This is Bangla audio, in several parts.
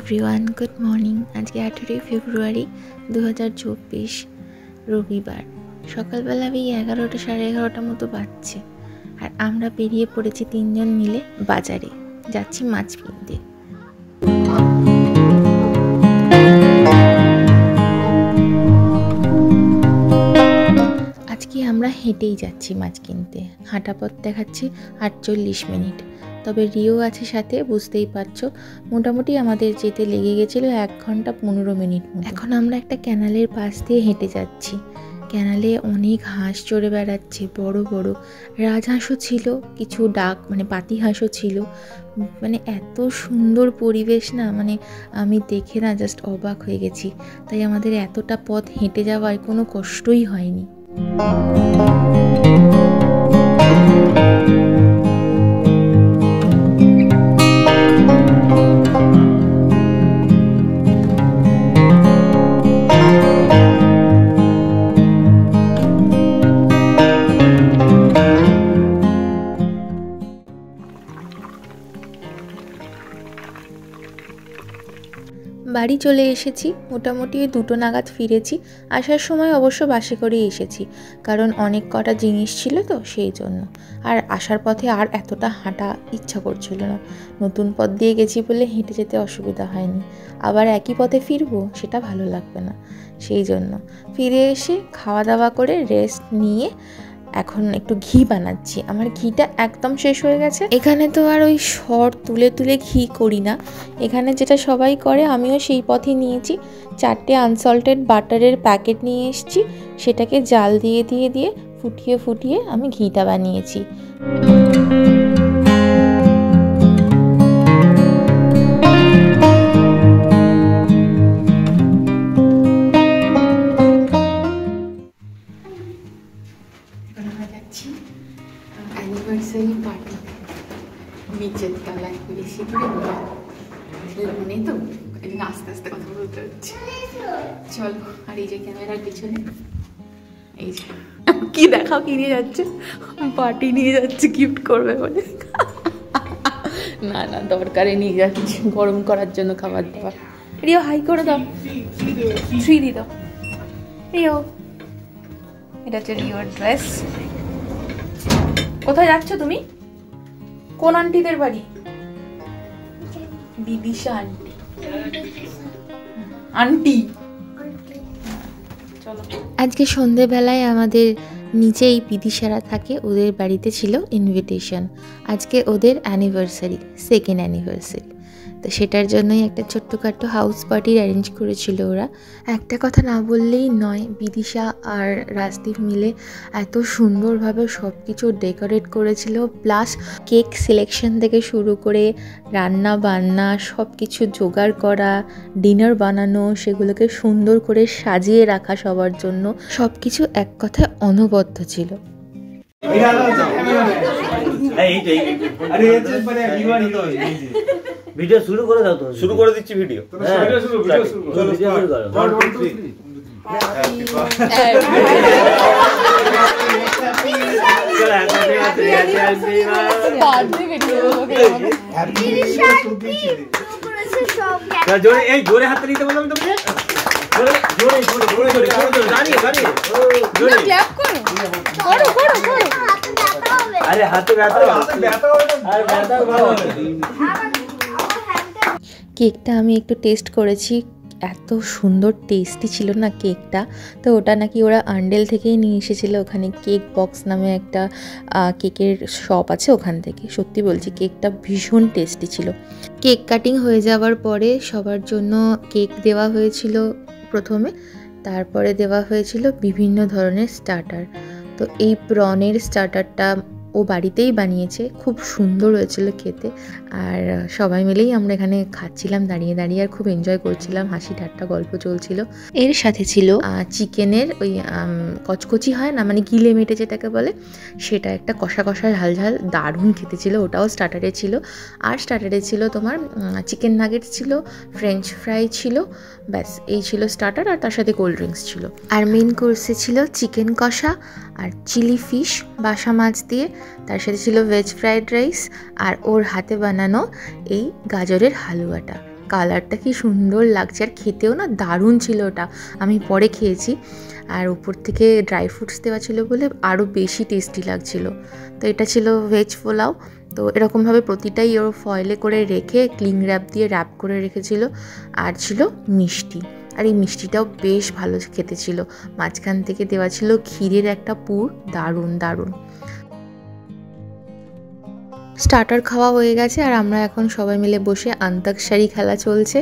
Everyone, good morning. আজকে 18 ফেব্রুয়ারি 2024 রবিবার। সকালবেলা ওই 11টা সাড়ে 11টার মতো বাজছে, আর আমরা বেরিয়ে পড়েছি তিনজন মিলে বাজারে। যাচ্ছি মাছ কিনতে। আজকে আমরা হেঁটেই যাচ্ছি মাছ কিনতে। হাঁটা পথ দেখাচ্ছি 48 মিনিট। তবে রিও আছে সাথে, বুঝতেই পারছো। মোটামুটি আমাদের যেতে লেগে গেছিলো 1 ঘন্টা 15 মিনিট। এখন আমরা একটা ক্যানালের পাশ দিয়ে হেঁটে যাচ্ছি। ক্যানালে অনেক হাঁস চড়ে বেড়াচ্ছে, বড় বড় রাজহাঁসও ছিল, কিছু ডাক পাতি হাঁসও ছিল। এত সুন্দর পরিবেশ না, আমি দেখে না জাস্ট অবাক হয়ে গেছি। তাই আমাদের এতটা পথ হেঁটে যাওয়ায় কোনো কষ্টই হয়নি। বাড়ি চলে এসেছি, মোটামুটি 2টো নাগাদ ফিরেছি। আসার সময় অবশ্য বাসে করেই এসেছি, কারণ অনেক কটা জিনিস ছিল তো সেই জন্য। আর আসার পথে আর এতটা হাঁটা ইচ্ছা করছিল না। নতুন পথ দিয়ে গেছি বলে হেঁটে যেতে অসুবিধা হয়নি। আবার একই পথে ফিরবো, সেটা ভালো লাগবে না। সেই জন্য ফিরে এসে খাওয়া দাওয়া করে রেস্ট নিয়ে এখন একটু ঘি বানাচ্ছি। আমার ঘিটা একদম শেষ হয়ে গেছে। এখানে তো আর ওই সর তুলে তুলে ঘি করি না। এখানে যেটা সবাই করে, আমিও সেই পথে নিয়েছি। 4টে আনসল্টেড বাটারের প্যাকেট নিয়ে এসেছি। সেটাকে জাল দিয়ে দিয়ে ফুটিয়ে ফুটিয়ে আমি ঘিটা বানিয়েছি। অ্যানিভার্সারি পার্টি নিচের তলায়, বেশি করে মনে তো আস্তে আস্তে কথা বলতে হচ্ছে। চলো। আর এই যে ক্যামেরার পিছনে এই যে কি দেখাও, কি নিয়ে যাচ্ছে? পার্টি নিয়ে যাচ্ছে গিফট করবে বলে। না না, দরকারে নিয়ে যাচ্ছে গরম করার জন্য খাবার দাবার। রিও হাই করে দাও, 3 দিয়ে দাও। রিও, এটা হচ্ছে রিওর ড্রেস। কোথায় যাচ্ছ তুমি? কোন আন্টিদের বাড়ি? বিদিশা আন্টি। আন্টি চলো। আজকে সন্ধেবেলায় আমাদের নিচেই বিদিশারা থাকে, ওদের বাড়িতে ছিল ইনভিটেশন। আজকে ওদের অ্যানিভার্সারি, 2nd অ্যানিভার্সারি। তো সেটার জন্যই একটা ছোট্টখাট্টো হাউস পার্টির অ্যারেঞ্জ করেছিল ওরা। একটা কথা না বললেই নয়, বিদিশা আর রাজদীপ মিলে এত সুন্দরভাবে সব কিছু ডেকোরেট করেছিল। প্লাস কেক সিলেকশন থেকে শুরু করে রান্না বান্না সব কিছু জোগাড় করা, ডিনার বানানো, সেগুলোকে সুন্দর করে সাজিয়ে রাখা সবার জন্য, সব কিছু এক কথায় অনবদ্য ছিল। ভিডিও শুরু করে দাও তো। শুরু করে দিচ্ছি ভিডিও। জোরে হাতে নিতে বললাম তোমাকে। আরে হাতে ব্যথা কেকটা আমি একটু টেস্ট করেছি, এত সুন্দর টেস্টি ছিল না কেকটা। তো ওটা নাকি ওরা আন্ডেল থেকেই নিয়ে এসেছিলো। ওখানে কেক বক্স নামে একটা কেকের শপ আছে, ওখান থেকে। সত্যি বলছি, কেকটা ভীষণ টেস্টি ছিল। কেক কাটিং হয়ে যাওয়ার পরে সবার জন্য কেক দেওয়া হয়েছিল প্রথমে, তারপরে দেওয়া হয়েছিল বিভিন্ন ধরনের স্টার্টার। তো এই প্রনের স্টার্টারটা ও বাড়িতেই বানিয়েছে, খুব সুন্দর হয়েছিল খেতে। আর সবাই মিলেই আমরা এখানে খাচ্ছিলাম দাঁড়িয়ে দাঁড়িয়ে, আর খুব এনজয় করছিলাম, হাসি ঠাট্টা গল্প চলছিল। এর সাথে ছিল চিকেনের ওই কচকচি হয় না, গিলে মেটে যেটাকে বলে, সেটা একটা কষা কষা ঝাল ঝাল, দারুণ খেতে ছিল। ওটাও স্টার্টারে ছিল। আর স্টার্টারে ছিল তোমার চিকেন নাগেটস ছিল, ফ্রেঞ্চ ফ্রাই ছিল, ব্যাস এই ছিল স্টার্টার। আর তার সাথে কোল্ড ড্রিঙ্কস ছিল। আর মেন কোর্সে ছিল চিকেন কষা আর চিলি ফিশ বাসা মাছ দিয়ে, তার সাথে ছিল ভেজ ফ্রাইড রাইস আর ওর হাতে বানানো এই গাজরের হালুয়াটা। কালারটা কি সুন্দর লাগছে, আর খেতেও না দারুণ ছিল ওটা। আমি পরে খেয়েছি, আর উপর থেকে ড্রাই ফ্রুটস দেওয়া ছিল বলে আরও বেশি টেস্টি লাগছিল। তো এটা ছিল ভেজ পোলাও। তো এরকমভাবে প্রতিটাই ওর ফয়েলে করে রেখে ক্লিং র্যাপ দিয়ে র্যাপ করে রেখেছিল। আর ছিল মিষ্টি, আর এই মিষ্টিটাও বেশ ভালো খেতে ছিল। মাঝখান থেকে দেওয়া ছিল ক্ষীরের একটা পুর, দারুণ দারুণ। স্টার্টার খাওয়া হয়ে গেছে, আর আমরা এখন সবাই মিলে বসে আন্তাক্ষরী খেলা চলছে।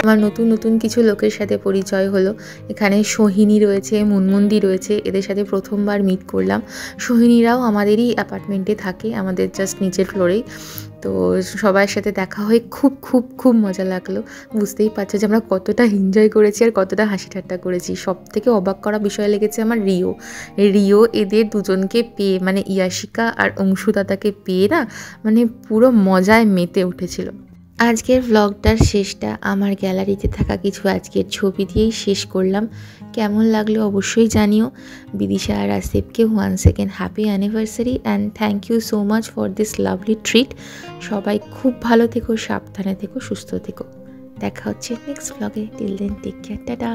আমার নতুন নতুন কিছু লোকের সাথে পরিচয় হলো। এখানে সোহিনী রয়েছে, মুনমুন্দি রয়েছে, এদের সাথে প্রথমবার মিট করলাম। সোহিনীরাও আমাদেরই অ্যাপার্টমেন্টে থাকে, আমাদের জাস্ট নিচের ফ্লোরেই। তো সবার সাথে দেখা হয়ে খুব খুব খুব মজা লাগলো। বুঝতেই পারছো যে আমরা কতটা এনজয় করেছি আর কতটা হাসি ঠাট্টা করেছি। সব থেকে অবাক করা বিষয় লেগেছে আমার রিও এদের দুজনকে পেয়ে, মানে ইয়াশিকা আর অংশু দাদাকে পেয়ে না, মানে পুরো মজায় মেতে উঠেছিল। আজকের ভ্লগটার শেষটা আমার গ্যালারিতে থাকা কিছু আজকের ছবি দিয়েই শেষ করলাম। কেমন লাগলো অবশ্যই জানিও। বিদিশা আর আসিফকে once again happy anniversary and thank you so much for this lovely treat. সবাই খুব ভালো থেকো, সাবধানে থেকো, সুস্থ থেকো। দেখা হচ্ছে নেক্সট ভ্লগে। Till then take care, tata.